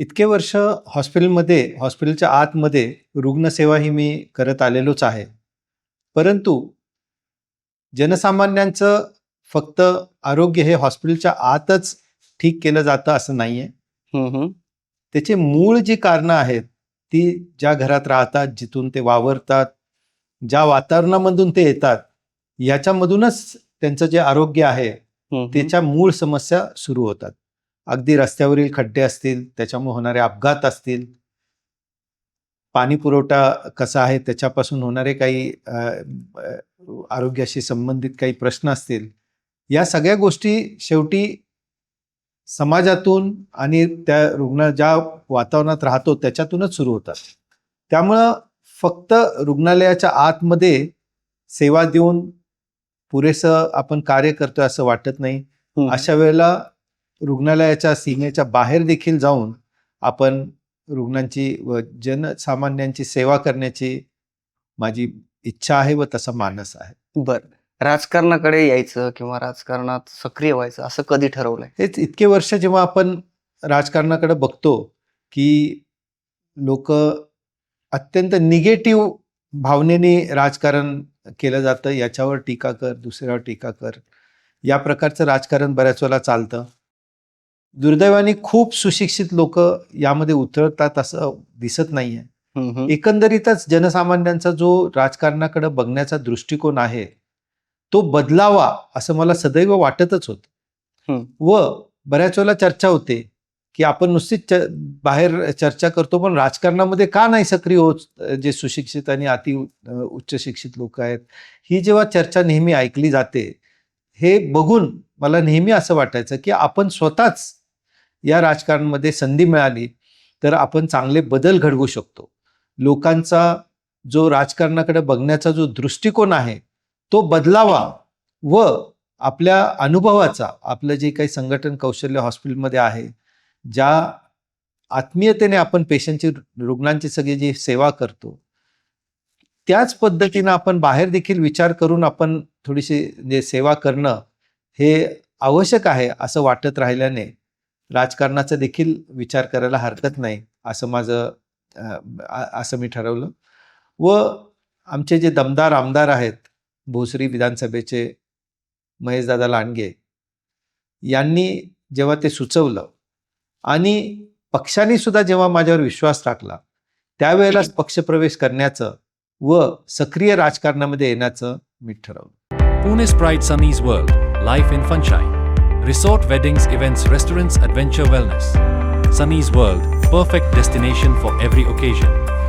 इतके वर्ष हॉस्पिटलच्या आतमध्ये रुग्णसेवा ही मी करत आलेलोच आहे. परंतु जनसामान्यांचं फक्त आरोग्य हे हॉस्पिटलच्या आतच ठीक केलं जातं असं नाहीये. त्याचे मूळ जी कारणं आहेत, ती ज्या घरात राहतात, जिथून ते वावरतात, ज्या वातावरणामधून ते येतात, याच्यामधूनच त्यांचं जे आरोग्य आहे, त्याच्या मूळ समस्या सुरू होतात. अगदी रस्त्यावरील खड्डे असतील, त्याच्यामुळे होणारे अपघात असतील, पाणी पुरवठा कसा आहे त्याच्यापासून होणारे काही आरोग्याशी संबंधित काही प्रश्न असतील, या सगळ्या गोष्टी शेवटी समाजातून आणि त्या रुग्ण ज्या वातावरणात राहतो त्याच्यातूनच सुरू होतात. त्यामुळं फक्त रुग्णालयाच्या आतमध्ये सेवा देऊन पुरेसं आपण कार्य करतोय असं वाटत नाही. अशा वेळेला रुग्णालयाच्या सीमेच्या बाहेर देखील जाऊन आपण रुग्णांची व जनसामान्यांची सेवा करण्याची माझी इच्छा आहे व तसा मानस आहे. बरं, राजकारणाकडे यायचं किंवा राजकारणात सक्रिय व्हायचं असं कधी ठरवलंय? हेच इतके वर्ष जेव्हा आपण राजकारणाकडे बघतो की लोक अत्यंत निगेटिव्ह भावनेने राजकारण केलं जातं, याच्यावर टीका कर, दुसऱ्यावर टीका कर, या प्रकारचं राजकारण बऱ्याच वेळेला चालतं. दुर्दैवाने खूप सुशिक्षित लोक यामध्ये उतरतात असं दिसत नाहीये. एकंदरीतच जनसामान्यांचा जो राजकारणाकडे बघण्याचा दृष्टिकोन आहे तो बदलावा असं मला सदैव वाटतच होतं. व बऱ्याच वेळेला चर्चा होते की आपण नुसतीच बाहेर चर्चा करतो, पण राजकारणामध्ये का नाही सक्रिय होत जे सुशिक्षित आणि अति उच्च शिक्षित लोक आहेत. ही जेव्हा चर्चा नेहमी ऐकली जाते, हे बघून मला नेहमी असं वाटायचं की आपण स्वतःच या राजकारणामध्ये संधी मिळाली तर आपण चांगले बदल घडवू शकतो. लोकांचा जो राजकारणाकडे बघण्याचा जो दृष्टिकोन आहे तो बदलावा व आपल्या अनुभवाचा, आपलं जे काही संघटन कौशल्य हॉस्पिटलमध्ये आहे, ज्या आत्मीयतेने आपण पेशंटची, रुग्णांची सगळी जी सेवा करतो, त्याच पद्धतीनं आपण बाहेर देखील विचार करून आपण थोडीशी सेवा करणं हे आवश्यक आहे असं वाटत राहिल्याने राजकारणाचा देखील विचार करायला हरकत नाही असं मी ठरवलं. व आमचे जे दमदार आमदार आहेत, भोसरी विधानसभेचे महेशदादा लांडगे यांनी जेव्हा ते सुचवलं आणि पक्षाने सुद्धा जेव्हा माझ्यावर विश्वास टाकला, त्यावेळेलाच पक्षप्रवेश करण्याचं व सक्रिय राजकारणामध्ये येण्याचं मी ठरवलं. Pune's Pride Sunny's World, Life in Funshine. Resort, weddings, events, restaurants, adventure, wellness. Sunny's World, perfect destination for every occasion.